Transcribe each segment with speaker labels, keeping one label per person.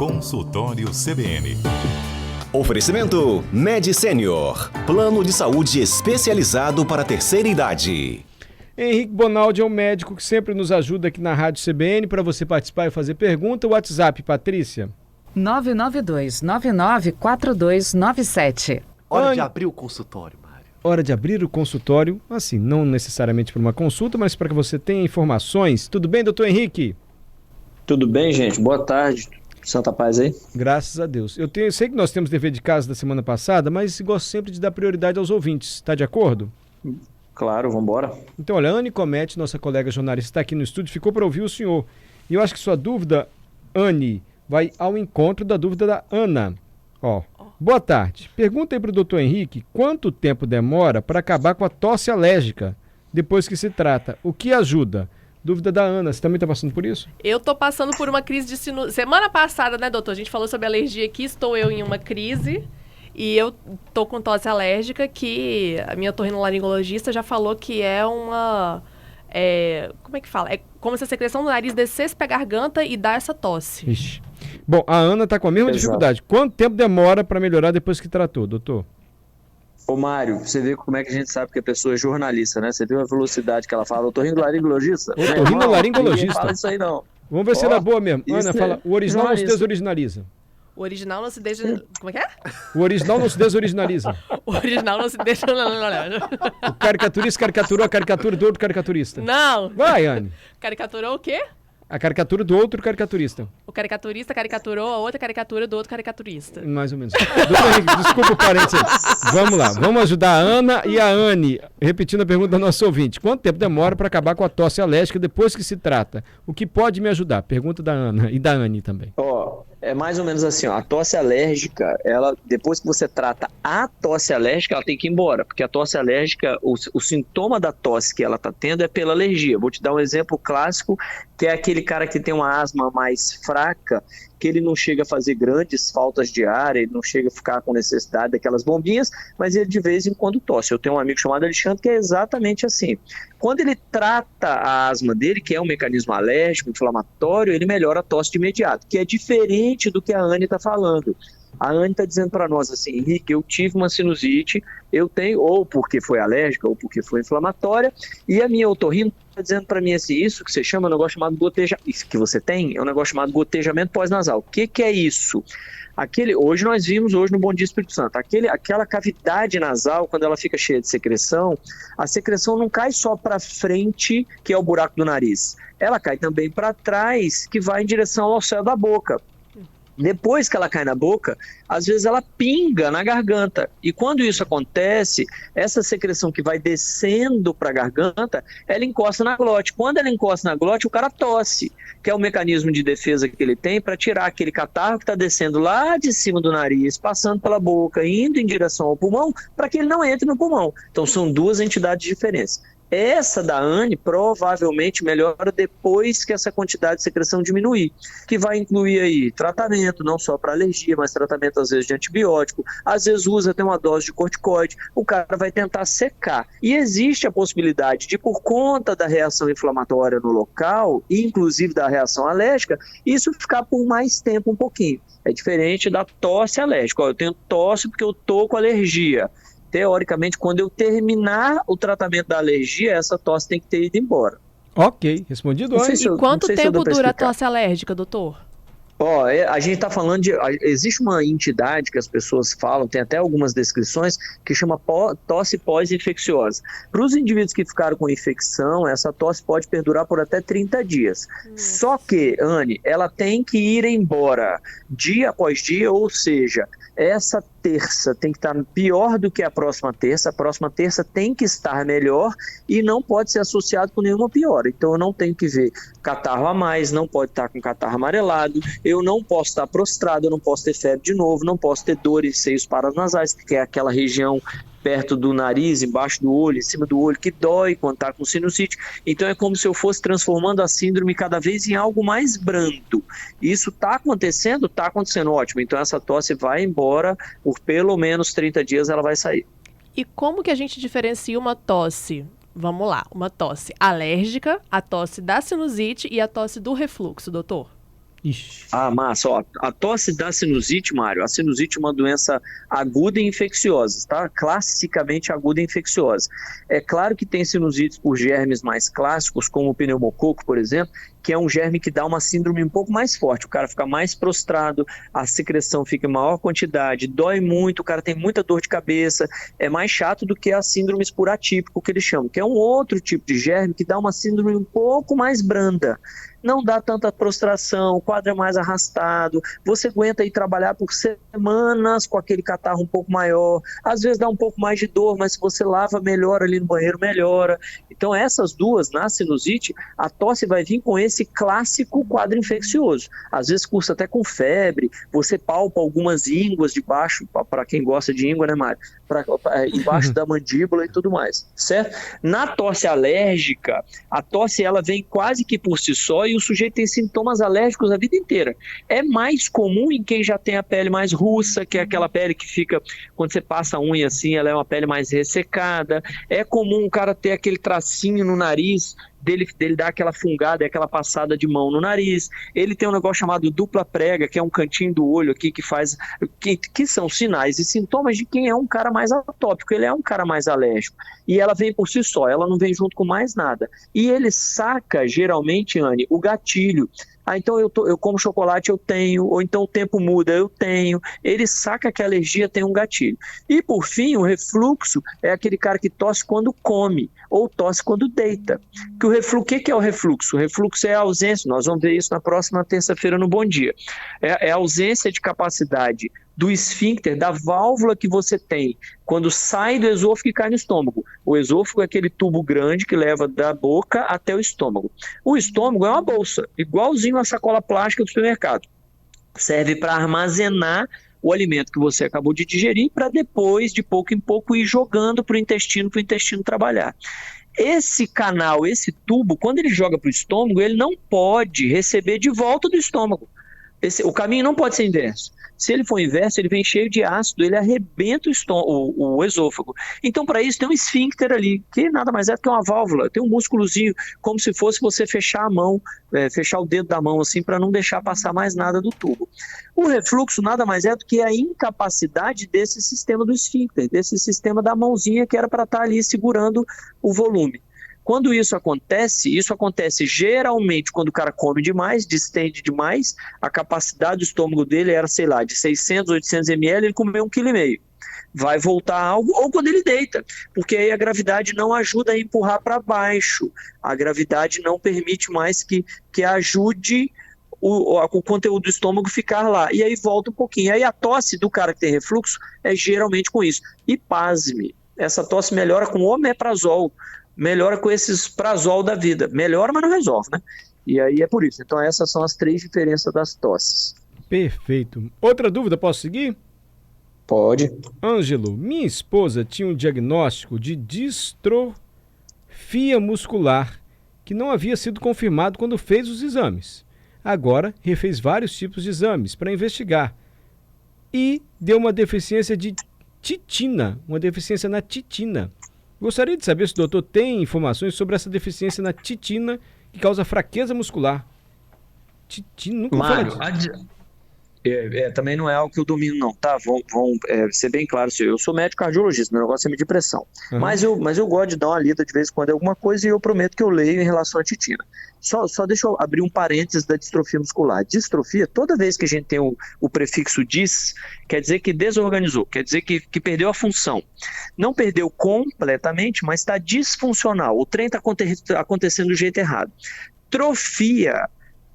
Speaker 1: Consultório CBN.
Speaker 2: Oferecimento Med Senior, plano de saúde especializado para a terceira idade.
Speaker 3: Henrique Bonaldi é um médico que sempre nos ajuda aqui na Rádio CBN para você participar e fazer pergunta. O WhatsApp, Patrícia?
Speaker 4: 992-994297.
Speaker 5: Hora de abrir o consultório, Mário.
Speaker 3: Hora de abrir o consultório, assim, não necessariamente para uma consulta, mas para que você tenha informações. Tudo bem, doutor Henrique?
Speaker 6: Tudo bem, gente? Boa tarde. Santa paz aí?
Speaker 3: Graças a Deus. Eu sei que nós temos dever de casa da semana passada, mas gosto sempre de dar prioridade aos ouvintes. Está de acordo?
Speaker 6: Claro, vamos embora.
Speaker 3: Então, olha, a Anne Comete, nossa colega jornalista, está aqui no estúdio, ficou para ouvir o senhor. E eu acho que sua dúvida, Anne, vai ao encontro da dúvida da Ana. Boa tarde. Pergunta aí para o doutor Henrique quanto tempo demora para acabar com a tosse alérgica depois que se trata. O que ajuda? Dúvida da Ana, você também está passando por isso?
Speaker 7: Eu estou passando por uma crise de sinusite. Semana passada, né, doutor? A gente falou sobre alergia aqui, estou eu em uma crise e eu estou com tosse alérgica que a minha otorrinolaringologista já falou que é uma... como é que fala? É como se a secreção do nariz descesse para a garganta e dá essa tosse.
Speaker 3: Ixi. Bom, a Ana está com a mesma dificuldade. Quanto tempo demora para melhorar depois que tratou, doutor?
Speaker 6: Ô Mário, você vê como é que a gente sabe que a pessoa é jornalista, né? Você viu a velocidade que ela fala, otorrinolaringologista?
Speaker 3: Otorrinolaringologista.
Speaker 6: Ninguém fala isso aí não.
Speaker 3: Vamos ver se ela é boa mesmo. Ana, fala, o original não se desoriginaliza.
Speaker 7: O original não se deixa... Como é que é?
Speaker 3: O original não se desoriginaliza.
Speaker 7: O original não se deixa...
Speaker 3: O caricaturista caricaturou a caricatura do outro caricaturista.
Speaker 7: Não.
Speaker 3: Vai, Anne.
Speaker 7: Caricaturou o quê?
Speaker 3: A caricatura do outro caricaturista.
Speaker 7: O caricaturista caricaturou a outra caricatura do outro caricaturista.
Speaker 3: Mais ou menos. Doutor Henrique, desculpa o parente aí. Vamos lá, vamos ajudar a Ana e a Anne. Repetindo a pergunta do nosso ouvinte. Quanto tempo demora para acabar com a tosse alérgica depois que se trata? O que pode me ajudar? Pergunta da Ana e da Anne também.
Speaker 6: É mais ou menos assim, a tosse alérgica, ela, depois que você trata a tosse alérgica, ela tem que ir embora, porque a tosse alérgica, o sintoma da tosse que ela está tendo é pela alergia. Vou te dar um exemplo clássico, que é aquele cara que tem uma asma mais fraca, que ele não chega a fazer grandes faltas de ar, ele não chega a ficar com necessidade daquelas bombinhas, mas ele de vez em quando tosse. Eu tenho um amigo chamado Alexandre que é exatamente assim. Quando ele trata a asma dele, que é um mecanismo alérgico, inflamatório, ele melhora a tosse de imediato, que é diferente do que a Anne está falando. A Anne está dizendo para nós assim, Henrique, eu tive uma sinusite, eu tenho, ou porque foi alérgica, ou porque foi inflamatória, e a minha otorrino está dizendo para mim assim, isso que você chama é um negócio chamado gotejamento, isso que você tem é um negócio chamado gotejamento pós-nasal. O que é isso? Hoje nós vimos, no Bom Dia Espírito Santo, aquela cavidade nasal, quando ela fica cheia de secreção, a secreção não cai só para frente, que é o buraco do nariz, ela cai também para trás, que vai em direção ao céu da boca. Depois que ela cai na boca, às vezes ela pinga na garganta. E quando isso acontece, essa secreção que vai descendo para a garganta, ela encosta na glote. Quando ela encosta na glote, o cara tosse, que é o mecanismo de defesa que ele tem para tirar aquele catarro que está descendo lá de cima do nariz, passando pela boca, indo em direção ao pulmão, para que ele não entre no pulmão. Então são duas entidades diferentes. Essa da Anne provavelmente melhora depois que essa quantidade de secreção diminuir, que vai incluir aí tratamento, não só para alergia, mas tratamento às vezes de antibiótico, às vezes usa até uma dose de corticoide, o cara vai tentar secar. E existe a possibilidade de, por conta da reação inflamatória no local, inclusive da reação alérgica, isso ficar por mais tempo um pouquinho. É diferente da tosse alérgica. Eu tenho tosse porque eu tô com alergia. Teoricamente, quando eu terminar o tratamento da alergia, essa tosse tem que ter ido embora.
Speaker 3: Ok, respondido.
Speaker 7: E quanto tempo dura a tosse alérgica, doutor?
Speaker 6: A gente está falando existe uma entidade que as pessoas falam, tem até algumas descrições, que chama tosse pós-infecciosa. Para os indivíduos que ficaram com infecção, essa tosse pode perdurar por até 30 dias. Só que, Anne, ela tem que ir embora dia após dia, ou seja, essa terça tem que estar pior do que a próxima terça tem que estar melhor e não pode ser associado com nenhuma piora. Então eu não tenho que ver catarro a mais, não pode estar com catarro amarelado, eu não posso estar prostrado, eu não posso ter febre de novo, não posso ter dores em seios paranasais, que é aquela região perto do nariz, embaixo do olho, em cima do olho, que dói quando está com sinusite. Então é como se eu fosse transformando a síndrome cada vez em algo mais brando. Isso está acontecendo ótimo. Então essa tosse vai embora, por pelo menos 30 dias ela vai sair.
Speaker 7: E como que a gente diferencia uma tosse? Vamos lá, uma tosse alérgica, a tosse da sinusite e a tosse do refluxo, doutor?
Speaker 3: Ixi.
Speaker 6: Ah, massa, ó, a tosse da sinusite, Mário, a sinusite é uma doença aguda e infecciosa, tá? Classicamente aguda e infecciosa. É claro que tem sinusites por germes mais clássicos, como o pneumococo, por exemplo, que é um germe que dá uma síndrome um pouco mais forte, o cara fica mais prostrado, a secreção fica em maior quantidade, dói muito, o cara tem muita dor de cabeça, é mais chato do que as síndromes por atípico, que eles chamam, que é um outro tipo de germe que dá uma síndrome um pouco mais branda. Não dá tanta prostração, o quadro é mais arrastado, você aguenta aí trabalhar por semanas com aquele catarro um pouco maior, às vezes dá um pouco mais de dor, mas se você lava melhor ali no banheiro, melhora. Então essas duas, na sinusite, a tosse vai vir com esse clássico quadro infeccioso. Às vezes cursa até com febre, você palpa algumas ínguas debaixo, para quem gosta de íngua, né, Mário? Embaixo da mandíbula e tudo mais, certo? Na tosse alérgica, a tosse ela vem quase que por si só e o sujeito tem sintomas alérgicos a vida inteira. É mais comum em quem já tem a pele mais russa, que é aquela pele que fica, quando você passa a unha assim, ela é uma pele mais ressecada. É comum o cara ter aquele tracinho no nariz, dele dar aquela fungada, aquela passada de mão no nariz. Ele tem um negócio chamado dupla prega, que é um cantinho do olho aqui que faz, que são sinais e sintomas de quem é um cara mais atópico, ele é um cara mais alérgico. E ela vem por si só, ela não vem junto com mais nada. E ele saca, geralmente, Anne, o gatilho. Ah, então eu como chocolate, eu tenho, ou então o tempo muda, eu tenho. Ele saca que a alergia tem um gatilho. E por fim, o refluxo é aquele cara que tosse quando come, ou tosse quando deita. O que é o refluxo? O refluxo é a ausência, nós vamos ver isso na próxima terça-feira no Bom Dia. É a ausência de capacidade do esfíncter, da válvula que você tem quando sai do esôfago e cai no estômago. O esôfago é aquele tubo grande que leva da boca até o estômago. O estômago é uma bolsa, igualzinho a sacola plástica do supermercado. Serve para armazenar o alimento que você acabou de digerir para depois, de pouco em pouco, ir jogando para o intestino trabalhar. Esse canal, esse tubo, quando ele joga para o estômago, ele não pode receber de volta do estômago. O caminho não pode ser inverso. Se ele for inverso, ele vem cheio de ácido, ele arrebenta o esôfago. Então, para isso, tem um esfíncter ali, que nada mais é do que uma válvula. Tem um músculozinho, como se fosse você fechar a mão, fechar o dedo da mão, assim, para não deixar passar mais nada do tubo. O refluxo nada mais é do que a incapacidade desse sistema do esfíncter, desse sistema da mãozinha que era para estar ali segurando o volume. Quando isso acontece geralmente quando o cara come demais, distende demais, a capacidade do estômago dele era, sei lá, de 600, 800 ml, ele comeu 1,5 kg. Vai voltar algo, ou quando ele deita, porque aí a gravidade não ajuda a empurrar para baixo, a gravidade não permite mais que ajude o conteúdo do estômago ficar lá, e aí volta um pouquinho. Aí a tosse do cara que tem refluxo é geralmente com isso. E pasme, essa tosse melhora com omeprazol, melhora com esses prazol da vida. Melhora, mas não resolve, né? E aí é por isso. Então essas são as 3 diferenças das tosses.
Speaker 3: Perfeito. Outra dúvida, posso seguir?
Speaker 6: Pode.
Speaker 3: Ângelo, minha esposa tinha um diagnóstico de distrofia muscular que não havia sido confirmado quando fez os exames. Agora refez vários tipos de exames para investigar e deu uma deficiência de titina, uma deficiência na titina. Gostaria de saber se o doutor tem informações sobre essa deficiência na titina que causa fraqueza muscular. Titina, nunca
Speaker 6: Mário,
Speaker 3: fala disso.
Speaker 6: também não é algo que eu domino não, tá? Vão ser bem claro. Eu sou médico cardiologista, meu negócio é medir pressão.
Speaker 3: Uhum.
Speaker 6: Mas eu gosto de dar uma lida de vez em quando em alguma coisa e eu prometo que eu leio em relação à titina. Só deixa eu abrir um parênteses da distrofia muscular. Distrofia, toda vez que a gente tem o prefixo dis, quer dizer que desorganizou, quer dizer que perdeu a função. Não perdeu completamente, mas está disfuncional. O trem está acontecendo do jeito errado. Trofia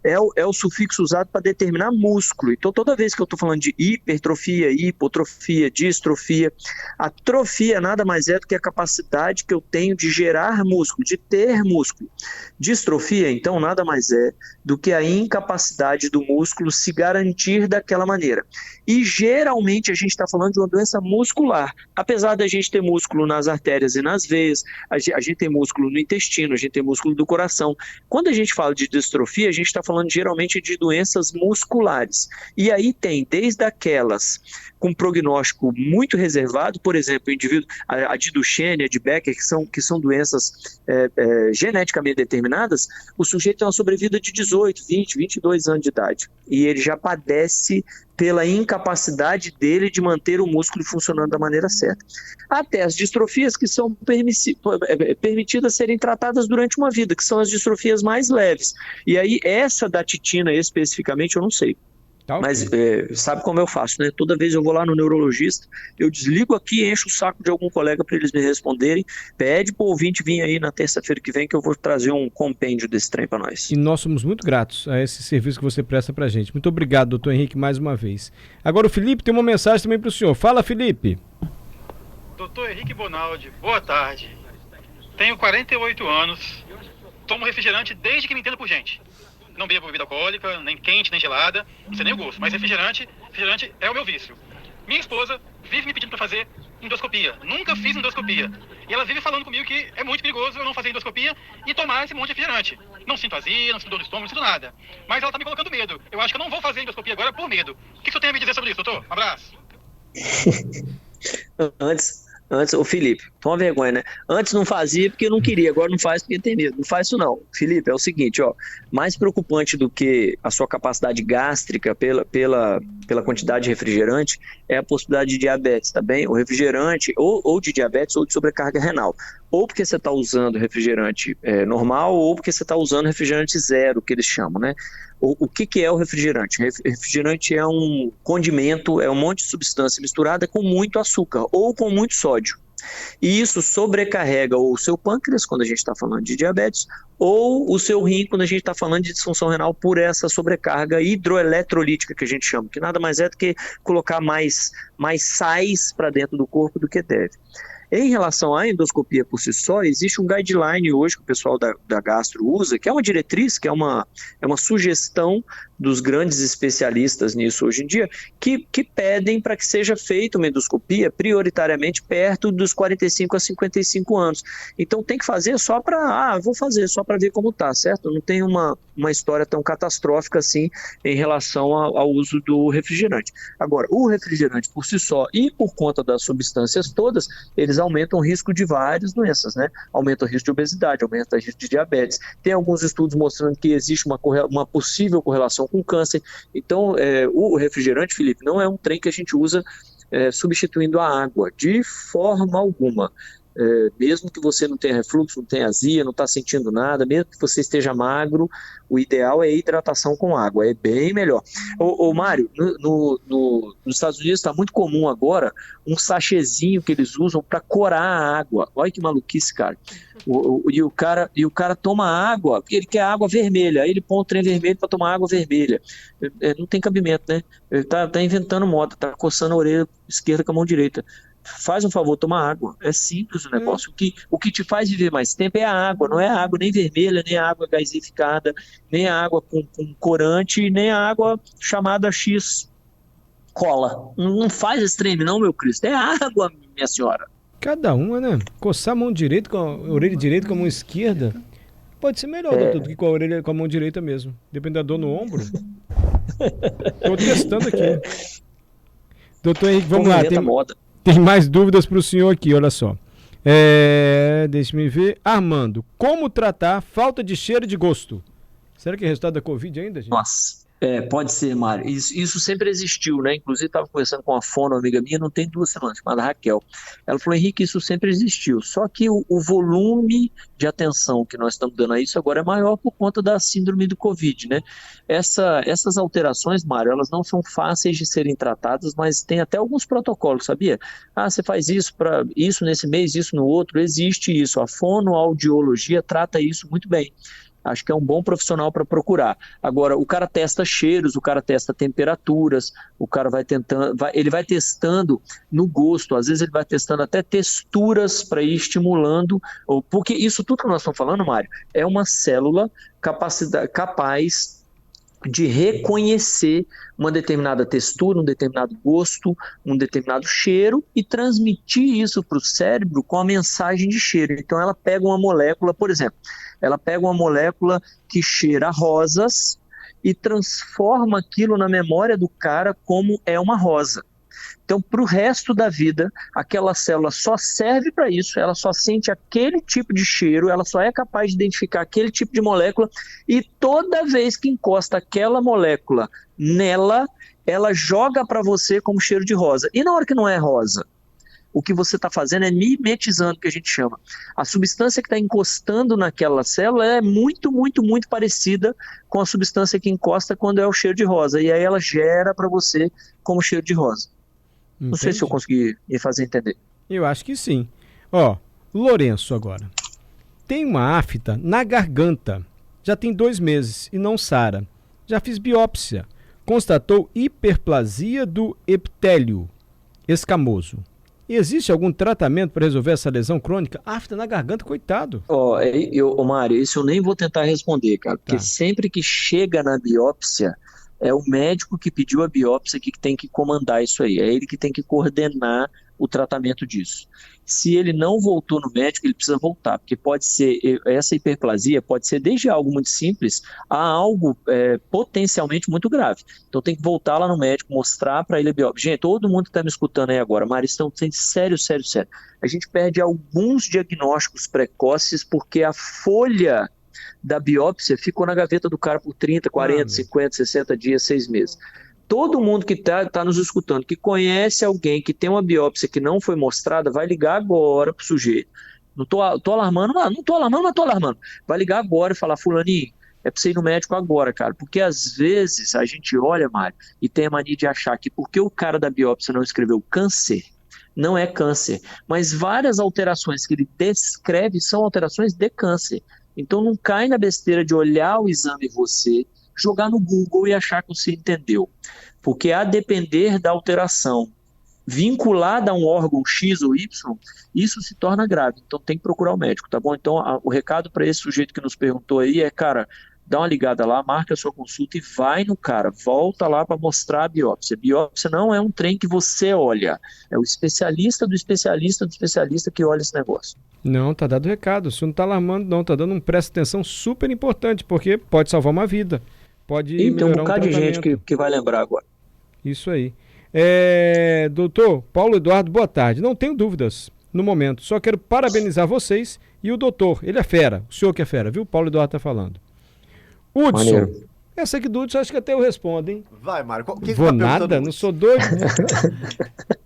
Speaker 6: é o sufixo usado para determinar músculo. Então, toda vez que eu estou falando de hipertrofia, hipotrofia, distrofia, a trofia nada mais é do que a capacidade que eu tenho de gerar músculo, de ter músculo. Distrofia, então, nada mais é do que a incapacidade do músculo se garantir daquela maneira. E, geralmente, a gente está falando de uma doença muscular. Apesar da gente ter músculo nas artérias e nas veias, a gente tem músculo no intestino, a gente tem músculo do coração. Quando a gente fala de distrofia, a gente está falando falando geralmente de doenças musculares. E aí tem desde aquelas com prognóstico muito reservado, por exemplo, a de Duchenne, a de Becker, que são doenças geneticamente determinadas, o sujeito tem uma sobrevida de 18, 20, 22 anos de idade. E ele já padece pela incapacidade dele de manter o músculo funcionando da maneira certa. Até as distrofias que são permitidas serem tratadas durante uma vida, que são as distrofias mais leves. E aí, essa da titina especificamente, eu não sei.
Speaker 3: Tá, okay.
Speaker 6: Mas sabe como eu faço, né? Toda vez eu vou lá no neurologista, eu desligo aqui e encho o saco de algum colega para eles me responderem. Pede pro ouvinte vir aí na terça-feira que vem que eu vou trazer um compêndio desse trem para nós.
Speaker 3: E nós somos muito gratos a esse serviço que você presta pra gente. Muito obrigado, doutor Henrique, mais uma vez. Agora o Felipe tem uma mensagem também pro senhor. Fala, Felipe.
Speaker 8: Doutor Henrique Bonaldi, boa tarde. Tenho 48 anos, tomo refrigerante desde que me entendo por gente. Não bebo bebida alcoólica, nem quente, nem gelada, não sei nem o gosto, mas refrigerante é o meu vício. Minha esposa vive me pedindo para fazer endoscopia, nunca fiz endoscopia. E ela vive falando comigo que é muito perigoso eu não fazer endoscopia e tomar esse monte de refrigerante. Não sinto azia, não sinto dor no estômago, não sinto nada. Mas ela tá me colocando medo. Eu acho que eu não vou fazer endoscopia agora por medo. O que o senhor tem a me dizer sobre isso, doutor? Abraço.
Speaker 6: Antes, ô Felipe, toma vergonha, né? Antes não fazia porque não queria, agora não faz porque tem medo. Não faz isso não. Felipe, é o seguinte, ó, mais preocupante do que a sua capacidade gástrica pela quantidade de refrigerante é a possibilidade de diabetes, tá bem? O refrigerante, ou de diabetes ou de sobrecarga renal. Ou porque você está usando refrigerante normal, ou porque você está usando refrigerante zero, que eles chamam, né? O que é o refrigerante? Refrigerante é um condimento, é um monte de substância misturada com muito açúcar ou com muito sódio. E isso sobrecarrega ou o seu pâncreas, quando a gente está falando de diabetes, ou o seu rim, quando a gente está falando de disfunção renal por essa sobrecarga hidroeletrolítica que a gente chama, que nada mais é do que colocar mais sais para dentro do corpo do que deve. Em relação à endoscopia por si só, existe um guideline hoje que o pessoal da gastro usa, que é uma diretriz, que é uma sugestão dos grandes especialistas nisso hoje em dia, que pedem para que seja feita uma endoscopia prioritariamente perto dos 45 a 55 anos. Então tem que fazer só para, vou fazer só para ver como tá, certo? Não tem uma história tão catastrófica assim em relação ao uso do refrigerante. Agora, o refrigerante por si só e por conta das substâncias todas, eles aumentam o risco de várias doenças, né? Aumenta o risco de obesidade, aumenta o risco de diabetes. Tem alguns estudos mostrando que existe uma possível correlação com câncer. Então, o refrigerante, Felipe, não é um trem que a gente usa substituindo a água, de forma alguma. Mesmo que você não tenha refluxo, não tenha azia, não está sentindo nada, mesmo que você esteja magro, o ideal é hidratação com água, é bem melhor. Ô Mário, nos Estados Unidos está muito comum agora um sachêzinho que eles usam para corar a água. Olha que maluquice, cara. E o cara toma água, porque ele quer água vermelha, aí ele põe o trem vermelho para tomar água vermelha. Não tem cabimento, né? Ele tá inventando moda, tá coçando a orelha esquerda com a mão direita. Faz um favor, toma água. É simples o negócio. O que te faz viver mais tempo é a água. Não é a água nem vermelha, nem a água gasificada, nem a água com corante, nem a água chamada X cola. Não faz esse trem não, meu Cristo. É água, minha senhora.
Speaker 3: Cada uma, né? Coçar a mão direita com a orelha direita com a mão esquerda pode ser melhor, doutor, do que com a mão direita mesmo. Depende da dor no ombro. Tô testando aqui. Doutor Henrique, vamos lá. Tem mais dúvidas para o senhor aqui, olha só. Deixa-me ver. Armando, como tratar falta de cheiro e de gosto? Será que é resultado da Covid ainda, gente?
Speaker 6: Nossa, pode ser, Mário. Isso sempre existiu, né? Inclusive, estava conversando com uma fono, amiga minha, não tem 2 semanas, chamada Raquel. Ela falou, Henrique, isso sempre existiu. Só que o volume de atenção que nós estamos dando a isso agora é maior por conta da síndrome do Covid, né? Essas alterações, Mário, elas não são fáceis de serem tratadas, mas tem até alguns protocolos, sabia? Você faz isso para isso nesse mês, isso no outro, existe isso. A fonoaudiologia trata isso muito bem. Acho que é um bom profissional para procurar. Agora, o cara testa cheiros, o cara testa temperaturas, o cara ele vai testando no gosto, às vezes ele vai testando até texturas para ir estimulando, porque isso tudo que nós estamos falando, Mário, é uma célula capaz de reconhecer uma determinada textura, um determinado gosto, um determinado cheiro e transmitir isso para o cérebro com a mensagem de cheiro. Então ela pega uma molécula, por exemplo, ela pega uma molécula que cheira rosas e transforma aquilo na memória do cara como é uma rosa. Então, para o resto da vida, aquela célula só serve para isso, ela só sente aquele tipo de cheiro, ela só é capaz de identificar aquele tipo de molécula, e toda vez que encosta aquela molécula nela, ela joga para você como cheiro de rosa. E na hora que não é rosa, o que você está fazendo é mimetizando, que a gente chama. A substância que está encostando naquela célula é muito, muito, muito parecida com a substância que encosta quando é o cheiro de rosa, e aí ela gera para você como cheiro de rosa. Não sei se eu consegui me fazer entender.
Speaker 3: Eu acho que sim. Ó, Lourenço agora. Tem uma afta na garganta. Já tem 2 meses e não sara. Já fiz biópsia. Constatou hiperplasia do epitélio escamoso. Existe algum tratamento para resolver essa lesão crônica? Afta na garganta, coitado.
Speaker 6: Mário, isso eu nem vou tentar responder, cara. Porque sempre que chega na biópsia, é o médico que pediu a biópsia que tem que comandar isso aí. É ele que tem que coordenar o tratamento disso. Se ele não voltou no médico, ele precisa voltar, porque pode ser, essa hiperplasia pode ser desde algo muito simples a algo potencialmente muito grave. Então tem que voltar lá no médico, mostrar para ele a biópsia. Gente, todo mundo que está me escutando aí agora, Mário, estão sendo sério. A gente perde alguns diagnósticos precoces porque a folha da biópsia ficou na gaveta do cara por 30, 40, 50, 60 dias, 6 meses. Todo mundo que está nos escutando, que conhece alguém que tem uma biópsia que não foi mostrada, vai ligar agora pro sujeito. Não tô alarmando, mas tô alarmando. Vai ligar agora e falar, fulaninho, é pra você ir no médico agora, cara. Porque às vezes a gente olha, Mário, e tem a mania de achar que porque o cara da biópsia não escreveu câncer, não é câncer. Mas várias alterações que ele descreve são alterações de câncer. Então não cai na besteira de olhar o exame você, jogar no Google e achar que você entendeu. Porque a depender da alteração vinculada a um órgão X ou Y, isso se torna grave. Então tem que procurar o médico, tá bom? Então o recado para esse sujeito que nos perguntou aí é, cara, dá uma ligada lá, marca a sua consulta e vai no cara, volta lá para mostrar a biópsia. Biópsia não é um trem que você olha, é o especialista do especialista do especialista que olha esse negócio.
Speaker 3: Não, tá dado o recado, você não tá alarmando não, tá dando um presta atenção super importante, porque pode salvar uma vida, pode melhorar
Speaker 6: tem um bocado de gente que vai lembrar agora.
Speaker 3: Isso aí. Doutor Paulo Eduardo, boa tarde, não tenho dúvidas no momento, só quero parabenizar vocês e o doutor, ele é fera, o senhor que é fera, viu? Paulo Eduardo tá falando. Hudson, essa aqui do Hudson acho que até eu respondo, hein?
Speaker 5: Vai, Mário.
Speaker 3: Vou nada, não sou doido.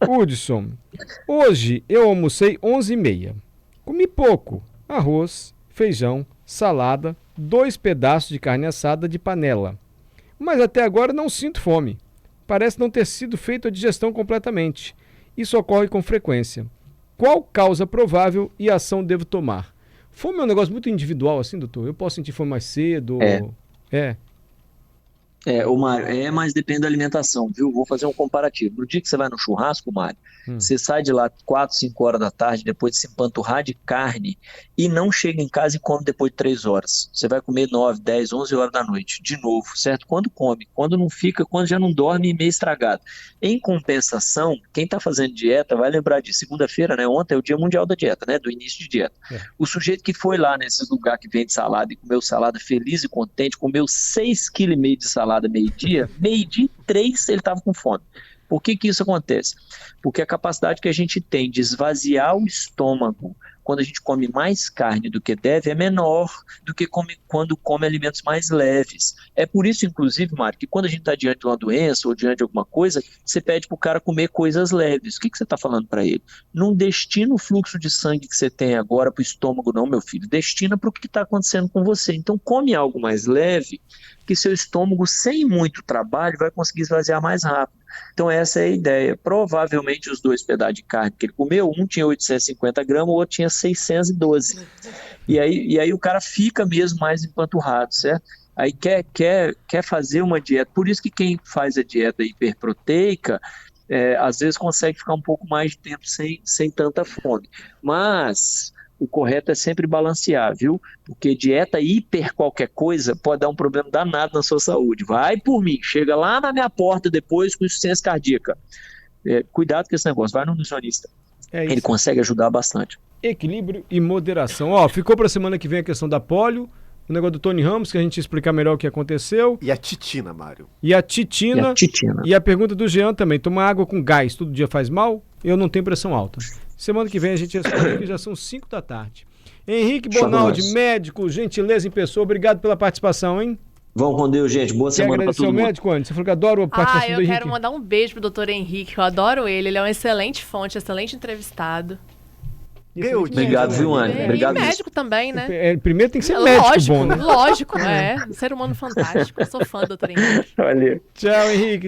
Speaker 3: Hudson, hoje eu almocei 11h30. Comi pouco, arroz, feijão, salada, 2 pedaços de carne assada de panela. Mas até agora não sinto fome. Parece não ter sido feita a digestão completamente. Isso ocorre com frequência. Qual causa provável e ação devo tomar? Fome é um negócio muito individual assim, doutor? Eu posso sentir fome mais cedo?
Speaker 6: Mário, mas depende da alimentação, viu? Vou fazer um comparativo. No dia que você vai no churrasco, Mário, você sai de lá 4, 5 horas da tarde, depois de se empanturrar de carne, e não chega em casa e come depois de 3 horas. Você vai comer 9, 10, 11 horas da noite, de novo, certo? Quando come, quando não fica, quando já não dorme, meio estragado. Em compensação, quem está fazendo dieta vai lembrar de segunda-feira, né? Ontem é o Dia Mundial da Dieta, né? Do início de dieta. O sujeito que foi lá nesses lugares que vende salada e comeu salada feliz e contente, comeu 6,5 kg de salada meio-dia e 3 ele estava com fome. Por que isso acontece? Porque a capacidade que a gente tem de esvaziar o estômago quando a gente come mais carne do que deve é menor do que quando come alimentos mais leves. É por isso, inclusive, Mário, que quando a gente está diante de uma doença ou diante de alguma coisa, você pede para o cara comer coisas leves. O que você está falando para ele? Não destina o fluxo de sangue que você tem agora para o estômago, não, meu filho. Destina para o que está acontecendo com você. Então, come algo mais leve, que seu estômago, sem muito trabalho, vai conseguir esvaziar mais rápido. Então essa é a ideia. Provavelmente os 2 pedaços de carne que ele comeu, um tinha 850 gramas, o outro tinha 612. E aí o cara fica mesmo mais empanturrado, certo? Aí quer fazer uma dieta. Por isso que quem faz a dieta hiperproteica, às vezes consegue ficar um pouco mais de tempo sem tanta fome. Mas o correto é sempre balancear, viu? Porque dieta hiper qualquer coisa pode dar um problema danado na sua saúde. Vai por mim, chega lá na minha porta depois com insuficiência cardíaca. Cuidado com esse negócio, vai no nutricionista. Ele consegue ajudar bastante.
Speaker 3: Equilíbrio e moderação. Ficou para a semana que vem a questão da polio o negócio do Tony Ramos, que a gente ia explicar melhor o que aconteceu.
Speaker 5: E a titina, Mário?
Speaker 3: E a titina.
Speaker 6: Titina.
Speaker 3: E a pergunta do Jean também. Tomar água com gás todo dia faz mal? Eu não tenho pressão alta. Semana que vem a gente responde, que já são 5 da tarde. Henrique
Speaker 6: Show
Speaker 3: Bonaldi,
Speaker 6: demais.
Speaker 3: médico, gentileza em pessoa. Obrigado pela participação, hein?
Speaker 6: Vão com Deus, gente. Boa
Speaker 3: Quer
Speaker 6: semana pra
Speaker 3: agradecer
Speaker 6: todo
Speaker 3: ao
Speaker 6: mundo.
Speaker 3: médico, Anny? Você falou que adora a participação
Speaker 7: Eu
Speaker 3: do Henrique.
Speaker 7: quero mandar um beijo pro doutor Henrique, eu adoro ele. Ele é um excelente fonte, excelente entrevistado.
Speaker 5: Ganhou o
Speaker 6: Obrigado, viu, Anny?
Speaker 7: E
Speaker 6: Obrigado mesmo.
Speaker 7: médico também, né?
Speaker 3: Primeiro tem que ser médico
Speaker 7: Lógico,
Speaker 3: bom, né?
Speaker 7: lógico, um ser humano fantástico. Eu sou fã do doutor Henrique.
Speaker 6: Valeu.
Speaker 3: Tchau, Henrique.